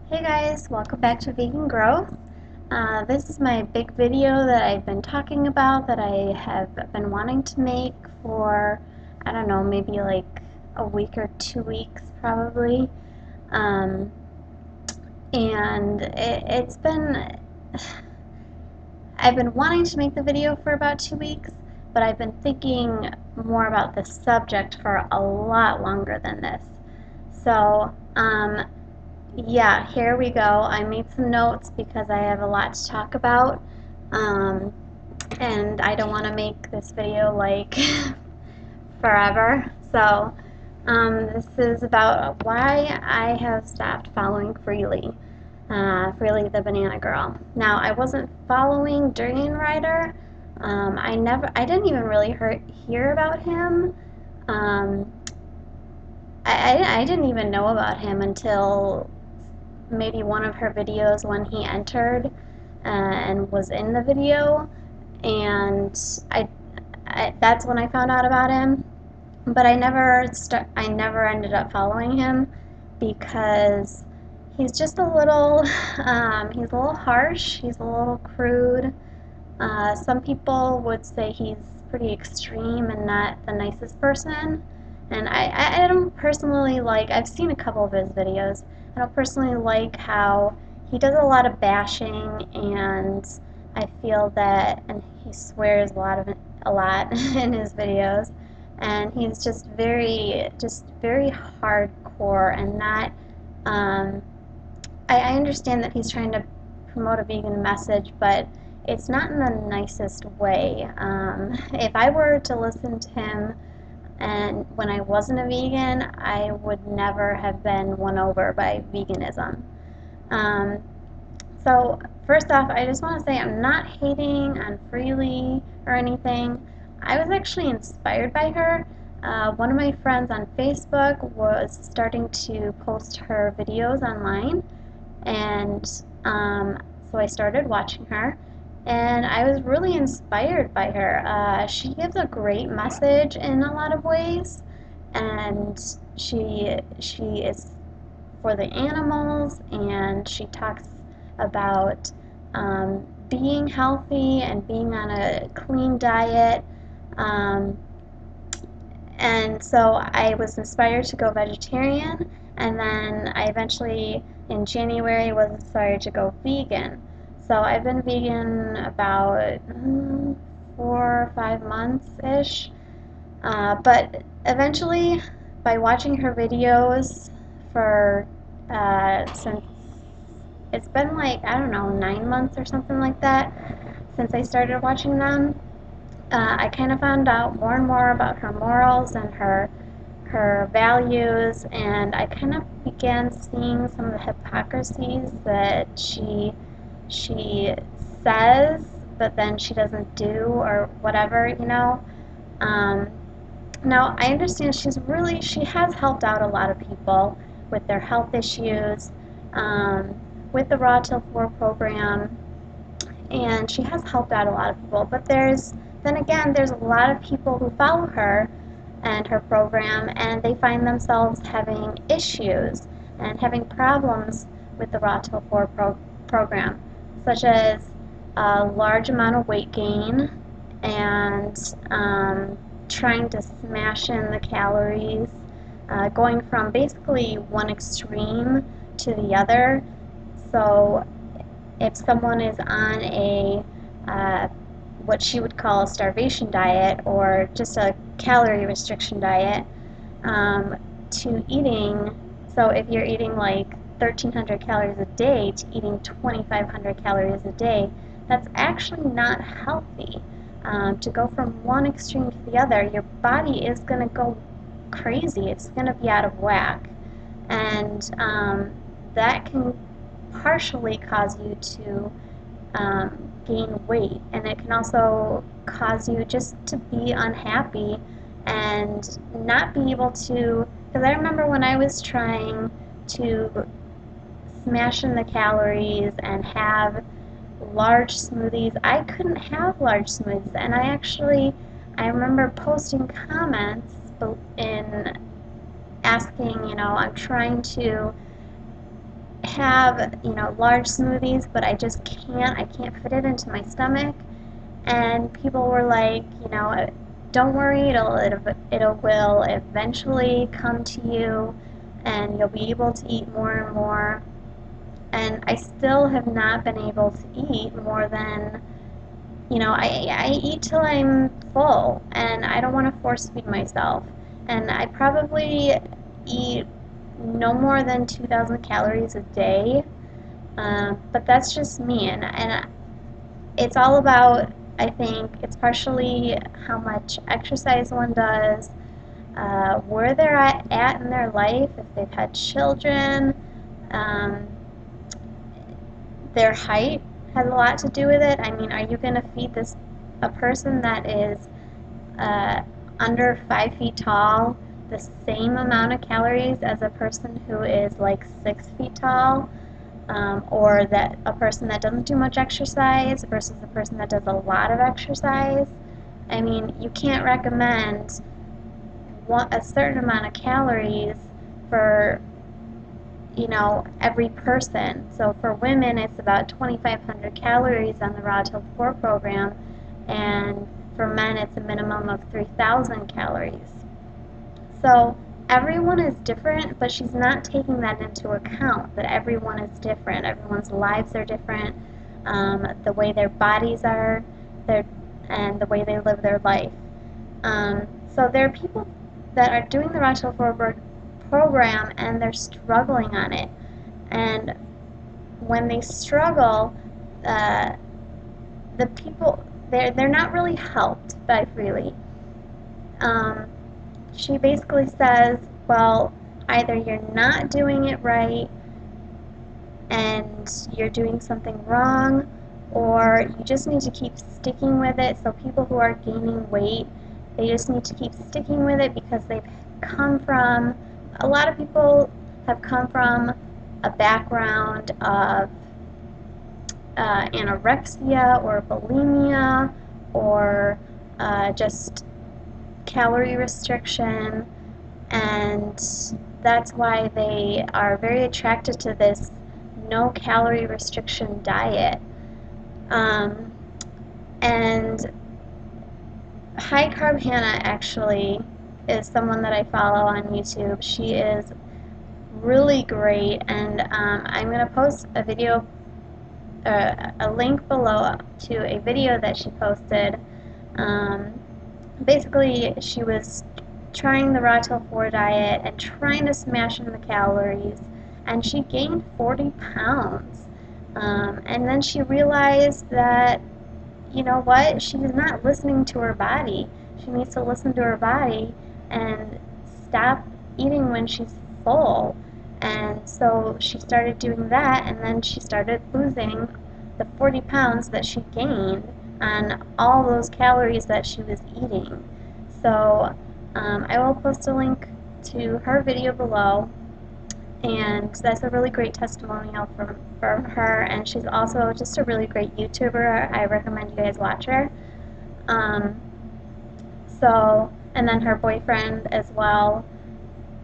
Hey guys, welcome back to Vegan Growth. This is my big video that I've been talking about that I have been wanting to make for, I don't know, maybe like a week or 2 weeks probably. Um, and I've been wanting to make the video for about 2 weeks, but I've been thinking more about the subject for a lot longer than this. So, yeah, here we go. I made some notes because I have a lot to talk about, and I don't want to make this video like forever. So, this is about why I have stopped following Freelee the Banana Girl. Now, I wasn't following Durian Rider. I didn't even really hear about him. Um, I didn't even know about him until maybe one of her videos when he entered and was in the video, and that's when I found out about him. But I never ended up following him because he's just he's a little harsh, he's a little crude. Some people would say he's pretty extreme and not the nicest person. And I don't personally like, I've seen a couple of his videos. I don't personally like how he does a lot of bashing, and I feel that, and he swears a lot in his videos, and he's just very hardcore and not, I understand that he's trying to promote a vegan message, but it's not in the nicest way. If I were to listen to him and when I wasn't a vegan, I would never have been won over by veganism. Um, so first off, I just want to say I'm not hating on Freelee or anything. I was actually inspired by her. One of my friends on Facebook was starting to post her videos online, and so I started watching her, and I was really inspired by her. She gives a great message in a lot of ways, and she is for the animals, and she talks about being healthy and being on a clean diet. Um, and so I was inspired to go vegetarian, and then I eventually, in January, was inspired to go vegan. So I've been vegan about 4 or 5 months-ish. But eventually, by watching her videos since it's been like, I don't know, 9 months or something like that, since I started watching them, I kind of found out more and more about her morals and her values, and I kind of began seeing some of the hypocrisies that she says, but then she doesn't do, or whatever, you know. Um, Now, I understand she has helped out a lot of people with their health issues, um, with the Raw Till 4 program, and she has helped out a lot of people. But then again, there's a lot of people who follow her and her program, and they find themselves having issues and having problems with the Raw Till 4 program, such as a large amount of weight gain and trying to smash in the calories, going from basically one extreme to the other. So if someone is on a what she would call a starvation diet or just a calorie restriction diet, um, to eating, so if you're eating like 1,300 calories a day to eating 2,500 calories a day, that's actually not healthy. To go from one extreme to the other, your body is going to go crazy. It's going to be out of whack. And that can partially cause you to gain weight, and it can also cause you just to be unhappy and not be able to, because I remember when I was trying to smash in the calories and have large smoothies, I couldn't have large smoothies, and I remember posting comments in asking, I'm trying to have, large smoothies, but I just can't. I can't fit it into my stomach. And people were like, don't worry, it will eventually come to you, and you'll be able to eat more and more. And I still have not been able to eat more than, I eat till I'm full, and I don't want to force feed myself. And I probably eat no more than 2,000 calories a day, but that's just me. And it's all about, I think, it's partially how much exercise one does, where they're at in their life, if they've had children. Um, their height has a lot to do with it. I mean, are you going to feed a person that is under 5 feet tall the same amount of calories as a person who is like 6 feet tall? Or that a person that doesn't do much exercise versus a person that does a lot of exercise? I mean, you can't recommend a certain amount of calories for every person. So for women, it's about 2,500 calories on the Raw Till 4 program, and for men, it's a minimum of 3,000 calories. So everyone is different, but she's not taking that into account, that everyone is different. Everyone's lives are different, the way their bodies are, and the way they live their life. So there are people that are doing the Raw Till 4 program, and they're struggling on it. And when they struggle, the people, they're not really helped by Freelee. She basically says, well, either you're not doing it right and you're doing something wrong, or you just need to keep sticking with it. So people who are gaining weight, they just need to keep sticking with it because a lot of people have come from a background of anorexia or bulimia, or just calorie restriction, and that's why they are very attracted to this no calorie restriction diet. And High Carb Hannah actually is someone that I follow on YouTube. She is really great, and I'm going to post a link below to a video that she posted. Basically, she was trying the Raw Till 4 diet and trying to smash in the calories, and she gained 40 pounds. And then she realized that, you know what, she's not listening to her body. She needs to listen to her body and stop eating when she's full. And so she started doing that, and then she started losing the 40 pounds that she gained on all those calories that she was eating. So I will post a link to her video below, and that's a really great testimonial from her, and she's also just a really great YouTuber. I recommend you guys watch her. And then her boyfriend as well,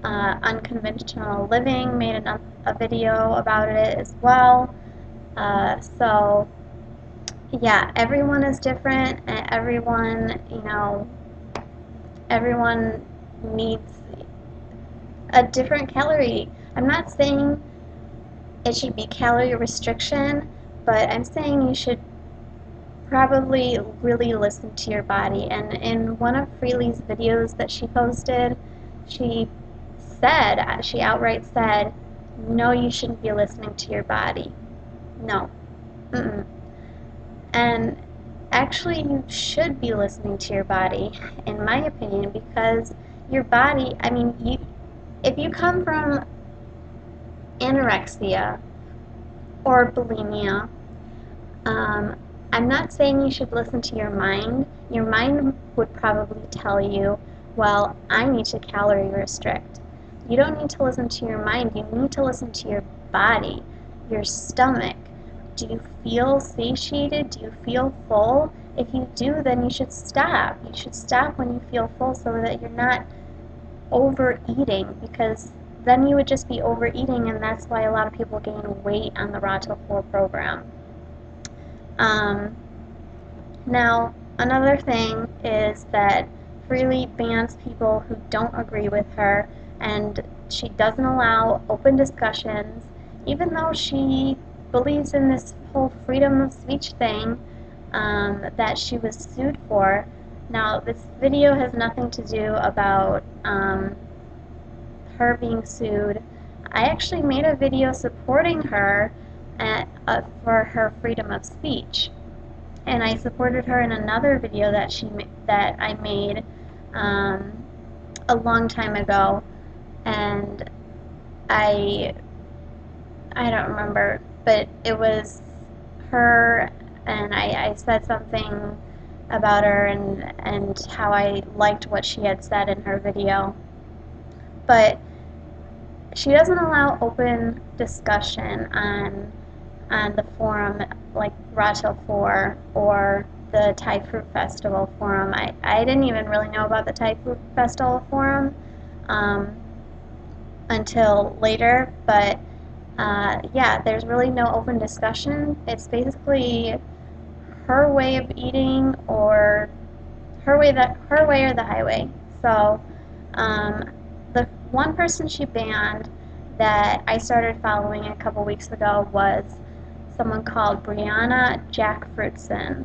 Unconventional Living, made a video about it as well. Yeah, everyone is different, and everyone needs a different calorie. I'm not saying it should be calorie restriction, but I'm saying you should probably really listen to your body. And in one of Freelee's videos that she posted, she outright said, no, you shouldn't be listening to your body. No. Mm-mm. And actually, you should be listening to your body, in my opinion, because your body, if you come from anorexia or bulimia, I'm not saying you should listen to your mind. Your mind would probably tell you, well, I need to calorie restrict. You don't need to listen to your mind. You need to listen to your body, your stomach. Do you feel satiated? Do you feel full? If you do, then you should stop. You should stop when you feel full so that you're not overeating, because then you would just be overeating, and that's why a lot of people gain weight on the Raw Till 4 program. Now, another thing is that Freelee bans people who don't agree with her, and she doesn't allow open discussions, even though she believes in this whole freedom of speech thing that she was sued for. Now, this video has nothing to do about her being sued. I actually made a video supporting her for her freedom of speech. And I supported her in another video that I made a long time ago, and I don't remember, but it was her, and I said something about her and how I liked what she had said in her video. But she doesn't allow open discussion on the forum like Raw Till 4 or the Thai Fruit Festival forum. I didn't even really know about the Thai Fruit Festival forum until later, but yeah, there's really no open discussion. It's basically her way of eating, or her way or the highway. So the one person she banned that I started following a couple weeks ago was someone called Brianna Jackfruitson.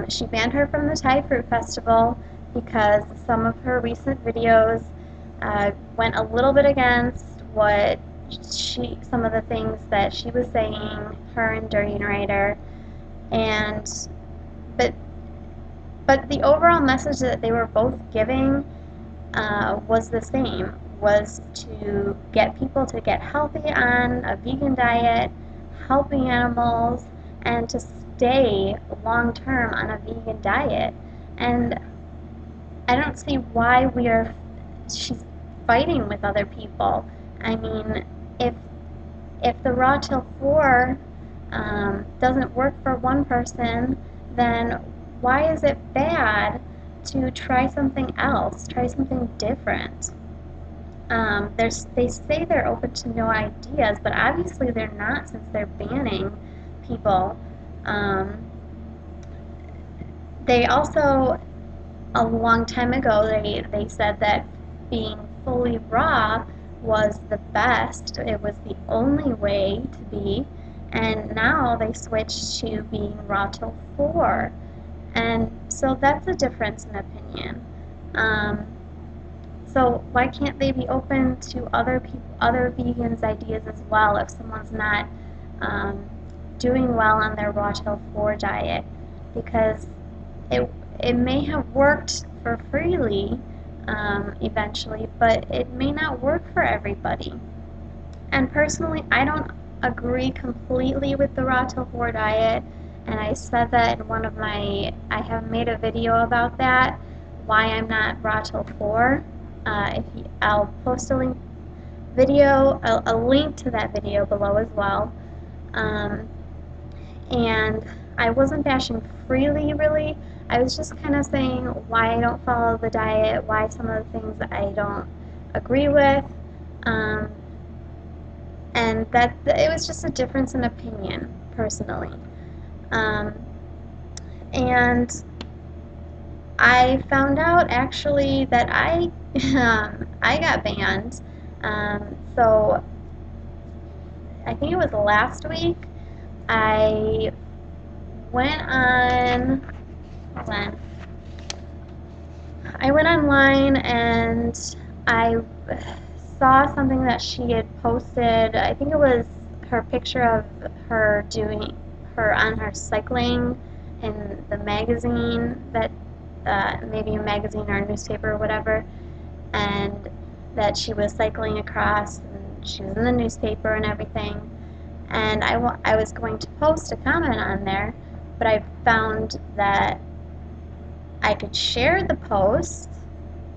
She banned her from the Thai Fruit Festival because some of her recent videos went a little bit against some of the things that she was saying, her and Dirty Writer, but the overall message that they were both giving was the same, was to get people to get healthy on a vegan diet, helping animals, and to stay long term on a vegan diet. And I don't see why she's fighting with other people. I mean, if the Raw Till 4 doesn't work for one person, then why is it bad to try something else, try something different? They say they're open to new ideas, but obviously they're not, since they're banning people. They also, a long time ago, they said that being fully raw was the best, it was the only way to be, and now they switched to being Raw Till 4. And so that's a difference in opinion. So why can't they be open to other vegans' ideas as well if someone's not doing well on their Raw Till 4 diet? Because it may have worked for Freelee eventually, but it may not work for everybody. And personally, I don't agree completely with the Raw Till 4 diet, and I said that in I have made a video about that, why I'm not Raw Till 4. I'll post a link to that video below as well. And I wasn't bashing Freelee really. I was just kind of saying why I don't follow the diet, why some of the things I don't agree with, and that it was just a difference in opinion, personally. And I found out actually that I got banned. So I think it was last week. I went on. Hold on. I went online and I saw something that she had posted. I think it was her picture of her on her cycling in the magazine, that maybe a magazine or a newspaper or whatever, and that she was cycling across, and she was in the newspaper and everything. And I was going to post a comment on there, but I found that I could share the post,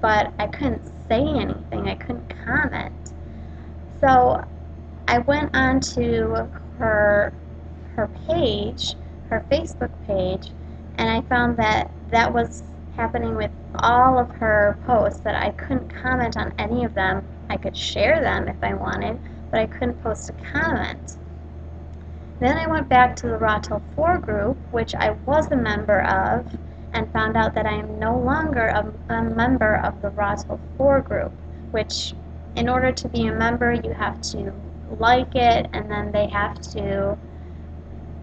but I couldn't say anything. I couldn't comment. So I went on to her page, her Facebook page, and I found that happening with all of her posts that I couldn't comment on any of them. I could share them if I wanted, but I couldn't post a comment. Then I went back to the Raw Till 4 group, which I was a member of, and found out that I am no longer a member of the Raw Till 4 group, which in order to be a member you have to like it, and then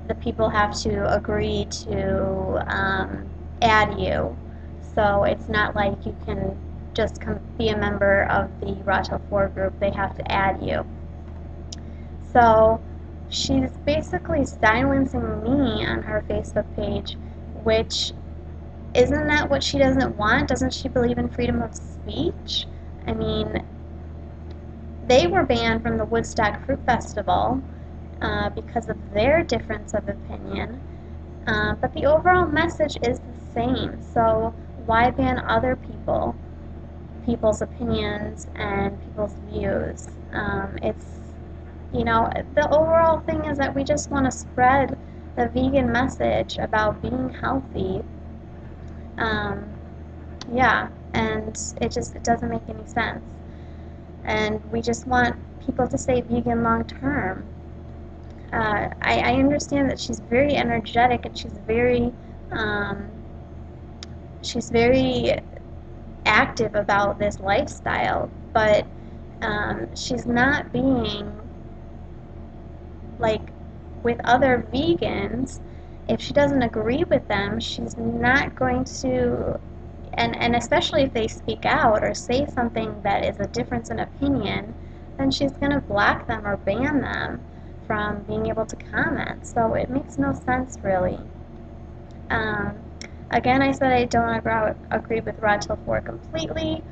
the people have to agree to add you. So it's not like you can just be a member of the Raw Till 4 group, they have to add you. So she's basically silencing me on her Facebook page, which isn't that what she doesn't want? Doesn't she believe in freedom of speech? I mean, they were banned from the Woodstock Fruit Festival because of their difference of opinion, but the overall message is the same. So why ban other people's opinions and people's views? It's, you know, the overall thing is that we just want to spread the vegan message about being healthy. Yeah, and it doesn't make any sense. And we just want people to stay vegan long term. I understand that she's very energetic and she's very active about this lifestyle, but she's not being like with other vegans. If she doesn't agree with them, she's not going to, and especially if they speak out or say something that is a difference in opinion, then she's going to block them or ban them from being able to comment. So it makes no sense, really. Again, I said I don't agree with Raw Till 4 completely.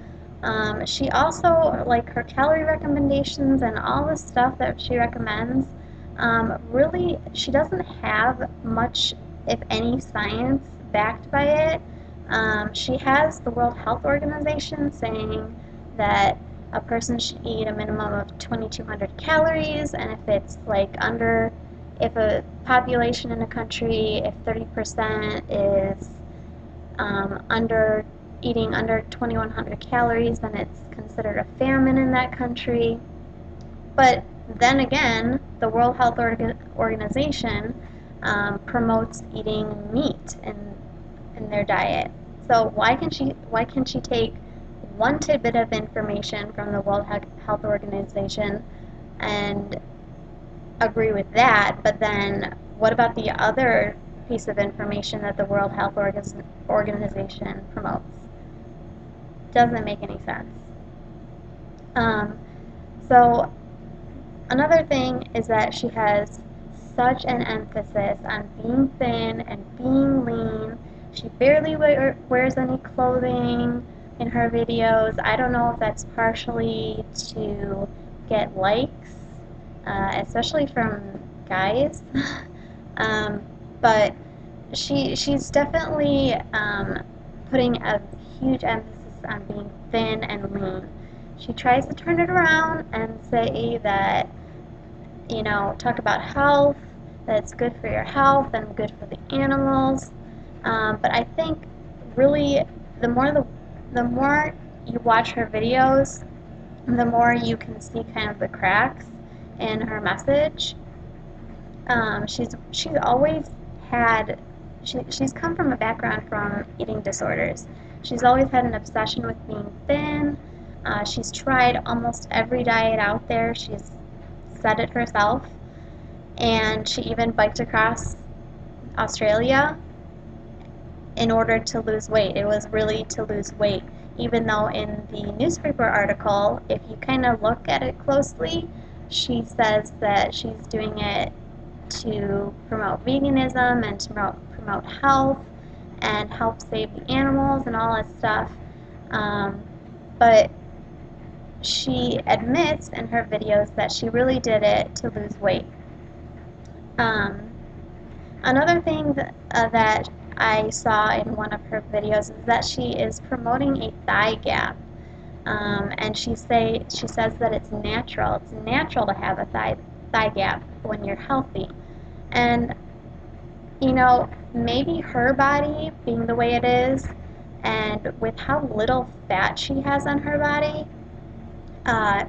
She also, like her calorie recommendations and all the stuff that she recommends, really, she doesn't have much, if any, science backed by it. She has the World Health Organization saying that a person should eat a minimum of 2,200 calories, and if it's like if a population in a country, if 30% is eating under 2,100 calories, then it's considered a famine in that country. But then again, the World Health Organization promotes eating meat in their diet. So why can she take one tidbit of information from the World Health Organization and agree with that, but then what about the other piece of information that the World Health Organization promotes? Doesn't make any sense. So another thing is that she has such an emphasis on being thin and being lean. She barely wears any clothing in her videos. I don't know if that's partially to get likes, especially from guys. But she's definitely putting a huge emphasis on being thin and lean. She tries to turn it around and say that, you know, talk about health, that it's good for your health and good for the animals. But I think really the more you watch her videos, the more you can see kind of the cracks in her message. She's always had she's come from a background from eating disorders. She's always had an obsession with being thin. She's tried almost every diet out there. She's said it herself, and she even biked across Australia in order to lose weight. It was really to lose weight, even though in the newspaper article, if you kind of look at it closely, she says that she's doing it to promote veganism and to promote health and help save the animals and all that stuff. But she admits in her videos that she really did it to lose weight. Another thing that I saw in one of her videos is that she is promoting a thigh gap. And she says that it's natural. It's natural to have a thigh gap when you're healthy. And, you know, maybe her body, being the way it is, And with how little fat she has on her body, uh,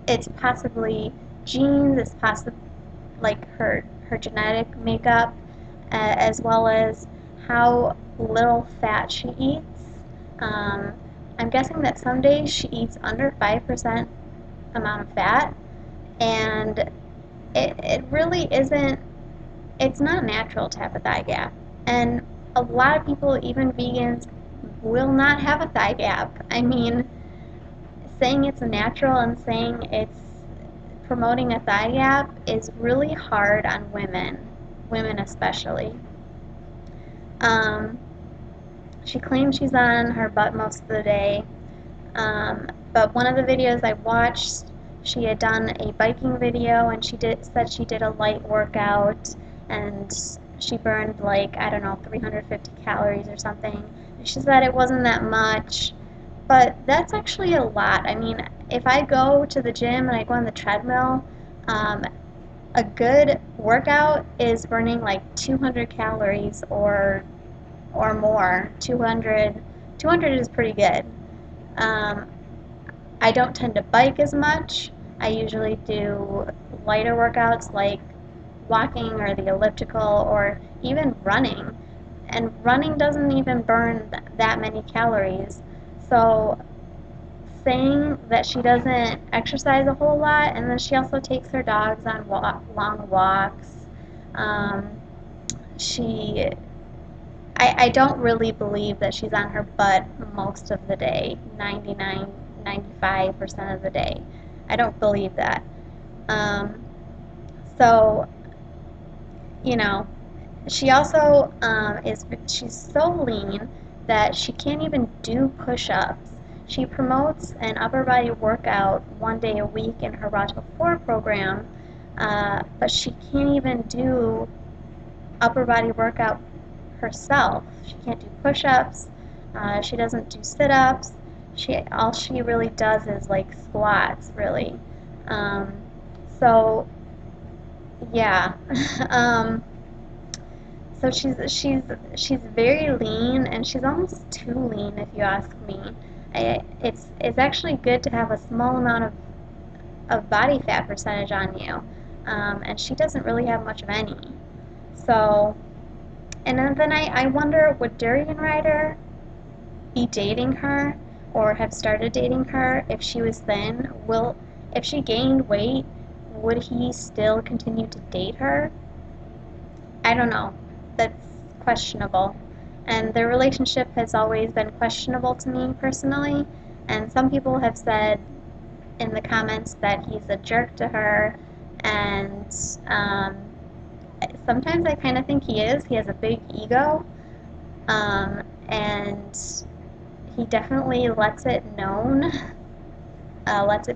it's possibly genes, it's possibly like her genetic makeup, as well as how little fat she eats. Um, I'm guessing that some days she eats under 5% amount of fat, and it really isn't, it's not natural to have a thigh gap. And a lot of people, even vegans, will not have a thigh gap. I mean, saying it's natural and saying it's promoting a thigh gap is really hard on women especially. Um, she claims she's on her butt most of the day, but one of the videos I watched, she had done a biking video and said she did a light workout and she burned like, I don't know, 350 calories or something. And she said it wasn't that much, but that's actually a lot. I mean, if I go to the gym and I go on the treadmill, um, a good workout is burning like 200 calories or more. 200 is pretty good. Um, I don't tend to bike as much. I usually do lighter workouts like walking or the elliptical or even running. And running doesn't even burn that many calories. So saying that she doesn't exercise a whole lot, and then she also takes her dogs on long walks. Um, she I don't really believe that she's on her butt most of the day, 99, 95% of the day. I don't believe that. Um, so, you know, she also she's so lean that she can't even do push-ups. She promotes an upper body workout 1 day a week in her Raw to 4 program, but she can't even do upper body workout herself. She can't do push-ups. She doesn't do sit-ups. All she really does is like squats, really. Um, so yeah. um, so she's very lean, and she's almost too lean, if you ask me. It's actually good to have a small amount of body fat percentage on you, and she doesn't really have much of any. So. And then I wonder, would Durian Rider be dating her or have started dating her if she was thin? If she gained weight, would he still continue to date her? I don't know. That's questionable. And their relationship has always been questionable to me personally. And some people have said in the comments that he's a jerk to her, and sometimes I kind of think he is. He has a big ego, and he definitely lets it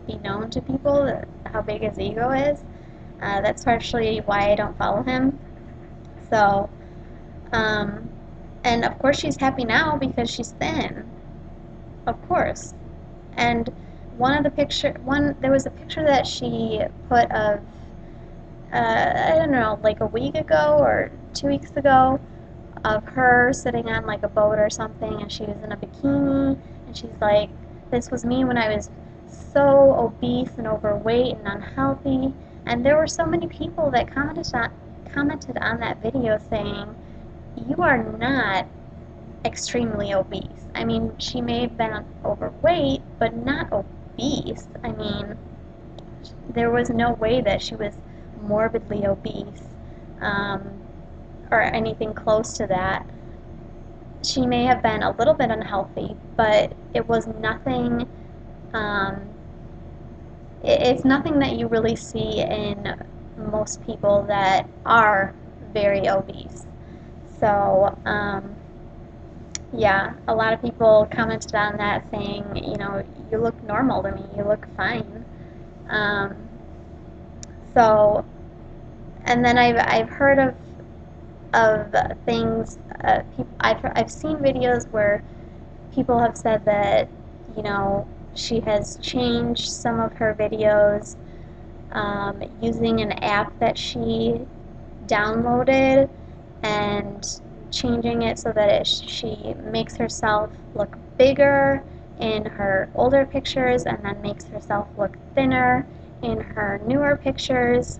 be known to people how big his ego is. That's partially why I don't follow him. So, um, and of course she's happy now because she's thin. Of course. And there was a picture that she put of, I don't know, like a week ago or 2 weeks ago, of her sitting on like a boat or something, and she was in a bikini, and she's like, this was me when I was so obese and overweight and unhealthy. And there were so many people that commented on that video saying, you are not extremely obese. I mean, she may have been overweight, but not obese. I mean, there was no way that she was morbidly obese, um, or anything close to that. She may have been a little bit unhealthy, but it was nothing. Um, it's nothing that you really see in most people that are very obese. So, yeah, a lot of people commented on that saying, you look normal to me, you look fine. Um, so, and then I've heard of things. I've seen videos where people have said that, she has changed some of her videos, using an app that she downloaded, and changing it so that she makes herself look bigger in her older pictures and then makes herself look thinner in her newer pictures.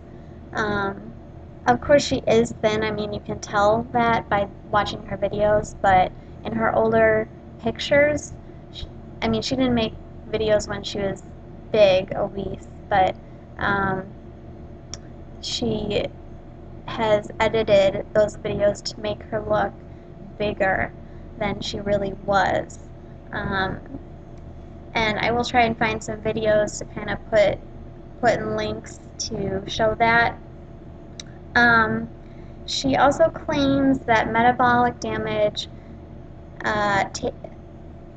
Of course, she is thin. I mean, you can tell that by watching her videos, but in her older pictures, I mean, she didn't make videos when she was big, obese, but she has edited those videos to make her look bigger than she really was. Um, and I will try and find some videos to kind of put in links to show that. Um, she also claims that metabolic damage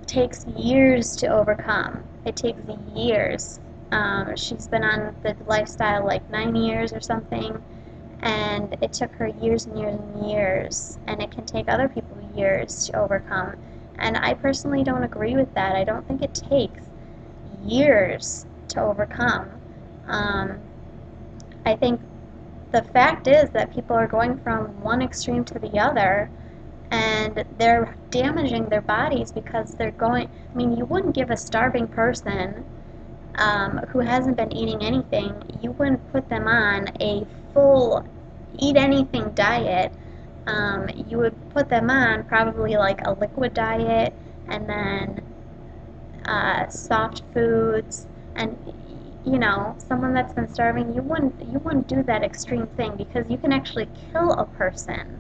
takes years to overcome. It takes years. She's been on the lifestyle like 9 years or something, and it took her years and years and years, and it can take other people years to overcome. And I personally don't agree with that. I don't think it takes years to overcome. I think the fact is that people are going from one extreme to the other, and they're damaging their bodies because they're going. I mean, you wouldn't give a starving person who hasn't been eating anything, you wouldn't put them on a full eat anything diet. You would put them on probably like a liquid diet and then soft foods, and someone that's been starving, you wouldn't do that extreme thing because you can actually kill a person.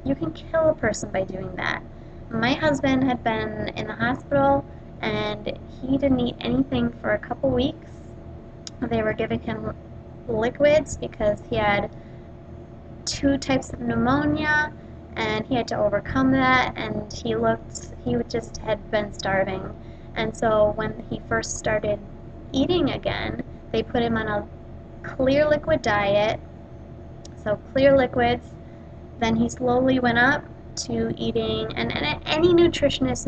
You can kill a person by doing that. My husband had been in the hospital and he didn't eat anything for a couple weeks. They were giving him liquids because he had 2 types of pneumonia and he had to overcome that, and he just had been starving. And so when he first started eating again, they put him on a clear liquid diet, so clear liquids. Then he slowly went up to eating, and any nutritionist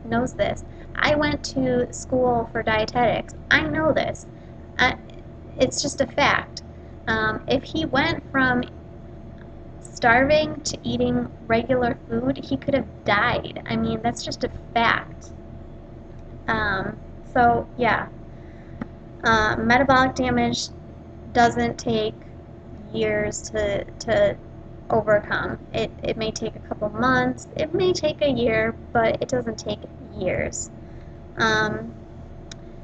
knows this. I went to school for dietetics. I know this. It's just a fact. If he went from starving to eating regular food, he could have died. I mean, that's just a fact. So yeah, metabolic damage doesn't take years to overcome. It may take a couple months, it may take a year, but it doesn't take years.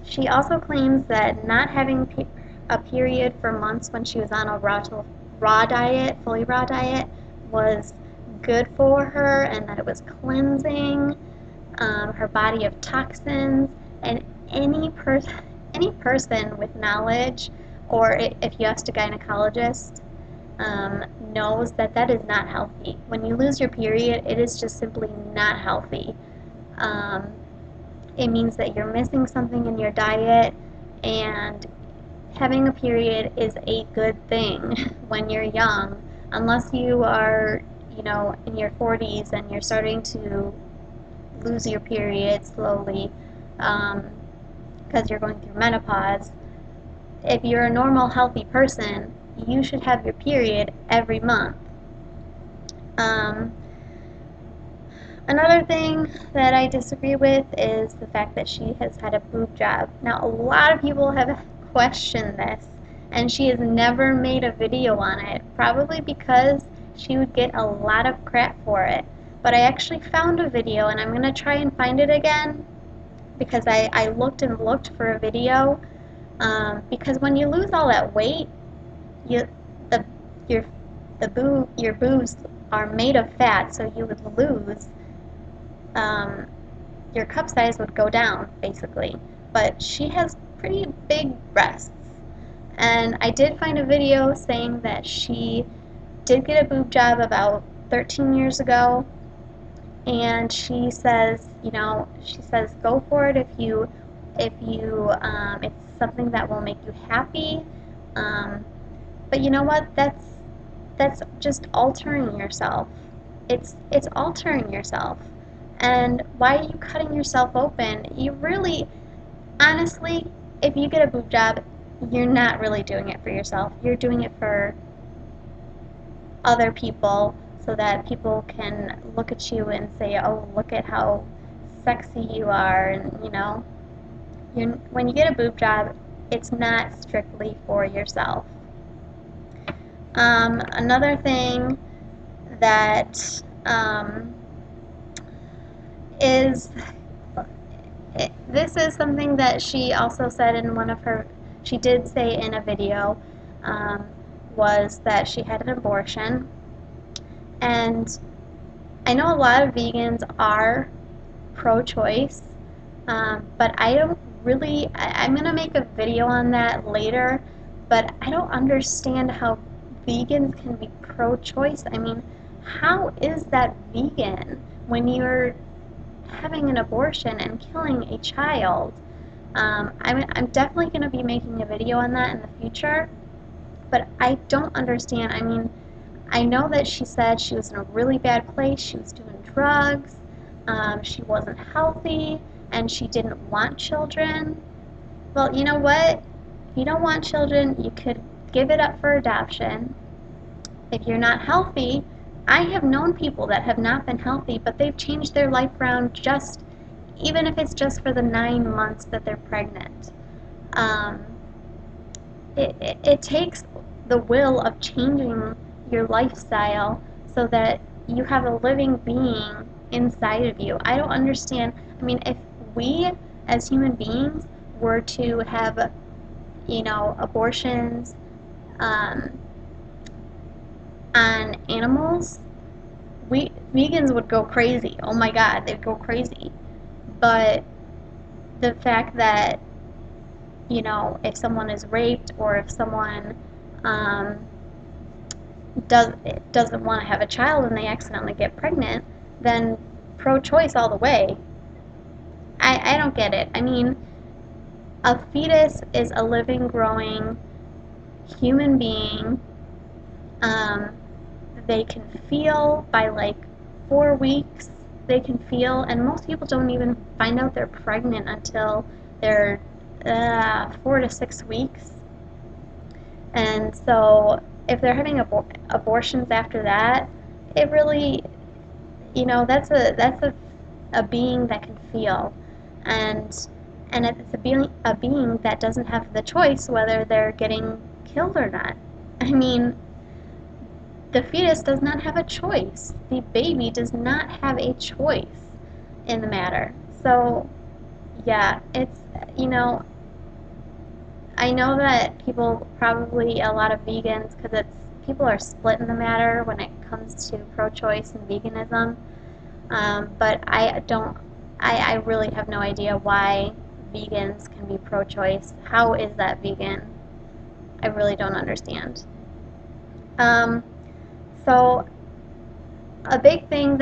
She also claims that not having a period for months when she was on a fully raw diet, was good for her, and that it was cleansing her body of toxins. And any person with knowledge, or if you asked a gynecologist, knows that that is not healthy. When you lose your period, it is just simply not healthy. It means that you're missing something in your diet, and having a period is a good thing when you're young, unless you are, in your 40s and you're starting to lose your period slowly because you're going through menopause. If you're a normal, healthy person, you should have your period every month. Another thing that I disagree with is the fact that she has had a boob job. Now, a lot of people have questioned this, and she has never made a video on it, probably because she would get a lot of crap for it. But I actually found a video, and I'm going to try and find it again, because I looked and looked for a video, because when you lose all that weight, your boobs are made of fat, so you would lose, your cup size would go down, basically. But she has pretty big breasts. And I did find a video saying that she did get a boob job about 13 years ago. And she says, go for it if it's something that will make you happy. But you know what? That's just altering yourself. It's altering yourself. And why are you cutting yourself open? You really, honestly, if you get a boob job, you're not really doing it for yourself. You're doing it for other people so that people can look at you and say, oh, look at how sexy you are, and when you get a boob job, it's not strictly for yourself. Another thing that is this is something that she also said in she did say in a video, was that she had an abortion. And I know a lot of vegans are pro-choice, but I don't really, I'm going to make a video on that later, but I don't understand how vegans can be pro-choice. I mean, how is that vegan when you're having an abortion and killing a child? I'm definitely going to be making a video on that in the future, but I don't understand. I mean, I know that she said she was in a really bad place, she was doing drugs, she wasn't healthy, and she didn't want children. Well, you know what? If you don't want children, you could give it up for adoption. If you're not healthy, I have known people that have not been healthy, but they've changed their life around just, even if it's just for the 9 months that they're pregnant. Um, it takes the will of changing your lifestyle so that you have a living being inside of you. I don't understand. I mean, if we as human beings were to have, abortions on animals, vegans would go crazy. Oh my God, they'd go crazy. But the fact that, if someone is raped, or if someone doesn't want to have a child and they accidentally get pregnant, then pro-choice all the way. I don't get it. I mean, a fetus is a living, growing human being. They can feel by like 4 weeks. They can feel, and most people don't even find out they're pregnant until they're 4 to 6 weeks. And so if they're having abortions after that, it really, that's a being that can feel, and it's a being that doesn't have the choice whether they're getting killed or not. I mean, the fetus does not have a choice. The baby does not have a choice in the matter. So, yeah, it's, I know that people, probably a lot of vegans, because people are split in the matter when it comes to pro-choice and veganism. But I really have no idea why vegans can be pro-choice. How is that vegan? I really don't understand. So a big thing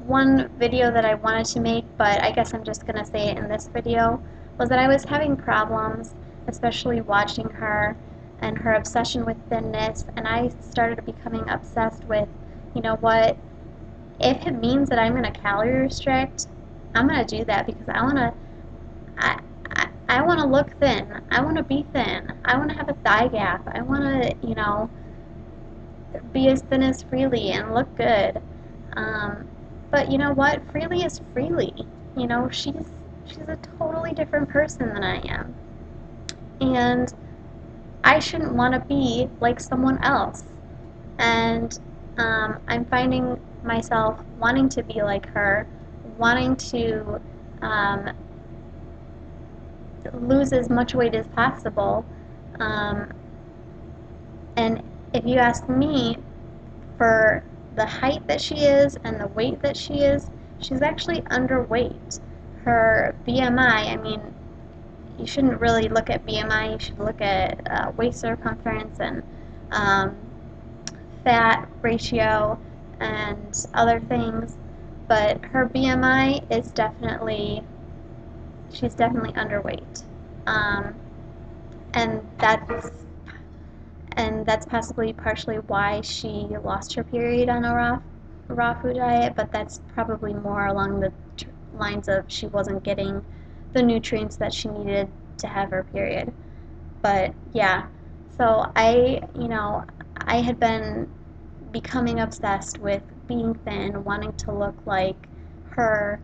one video that I wanted to make, but I guess I'm just going to say it in this video, was that I was having problems, especially watching her and her obsession with thinness, and I started becoming obsessed with, you know what, if it means that I'm going to calorie restrict, I'm going to do that, because I want to look thin. I want to be thin. I want to have a thigh gap. I want to, be as thin as Freelee and look good. But you know what? Freelee is Freelee. She's a totally different person than I am. And I shouldn't want to be like someone else. And I'm finding myself wanting to be like her, wanting to lose as much weight as possible. And if you ask me, for the height that she is and the weight that she is, she's actually underweight. Her BMI, I mean, you shouldn't really look at BMI, you should look at waist circumference and fat ratio and other things, but her BMI is she's definitely underweight. And that's possibly partially why she lost her period on a raw food diet, but that's probably more along the lines of she wasn't getting the nutrients that she needed to have her period. But yeah, so I had been becoming obsessed with being thin, wanting to look like her,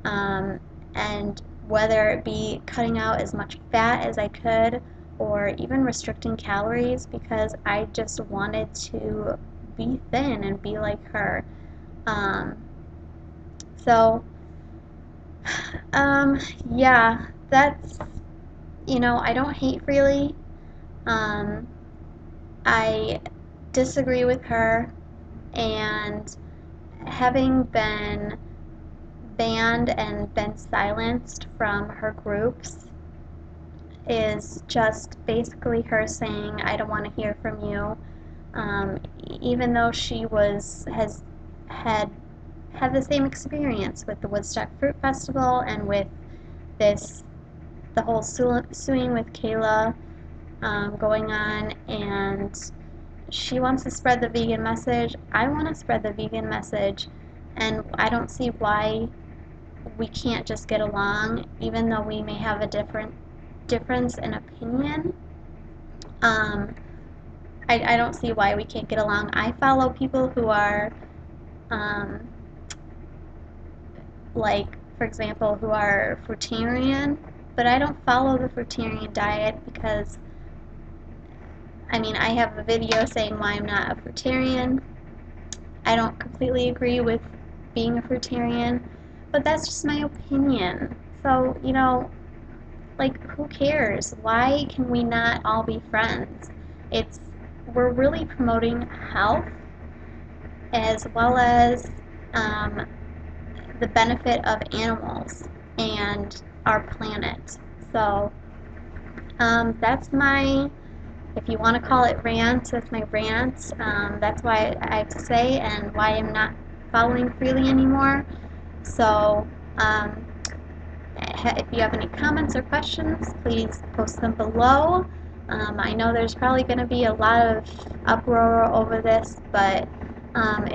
um, and whether it be cutting out as much fat as I could or even restricting calories because I just wanted to be thin and be like her. Um, so, um, yeah, that's, I don't hate Freelee. Um, I disagree with her, and having been banned and been silenced from her groups is just basically her saying, I don't want to hear from you. Um, Even though she had the same experience with the Woodstock Fruit Festival and with this the whole suing with Kayla going on, and she wants to spread the vegan message. I want to spread the vegan message, and I don't see why we can't just get along, even though we may have a difference in opinion. Um, I don't see why we can't get along. I follow people who are, um, like, for example, who are fruitarian, but I don't follow the fruitarian diet because, I have a video saying why I'm not a fruitarian. I don't completely agree with being a fruitarian, but that's just my opinion. So, like, who cares? Why can we not all be friends? It's We're really promoting health as well as um, the benefit of animals and our planet. So that's my, if you want to call it rant, that's my rant. That's why I have to say and why I'm not following Freelee anymore. So if you have any comments or questions, please post them below. I know there's probably going to be a lot of uproar over this, but I'm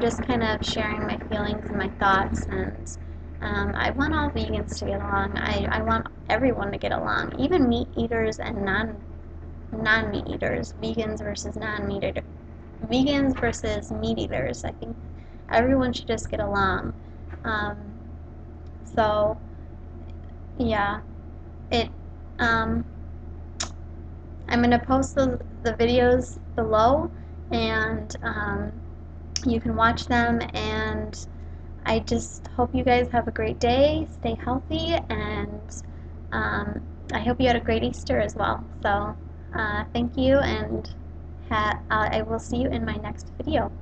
just kind of sharing my feelings and my thoughts, and I want all vegans to get along. I want everyone to get along, even meat eaters and non-meat eaters, vegans versus meat eaters. I think everyone should just get along. Um, so yeah, it. Um, I'm gonna post the videos below, and you can watch them. And I just hope you guys have a great day. Stay healthy, and I hope you had a great Easter as well. So thank you, and I will see you in my next video.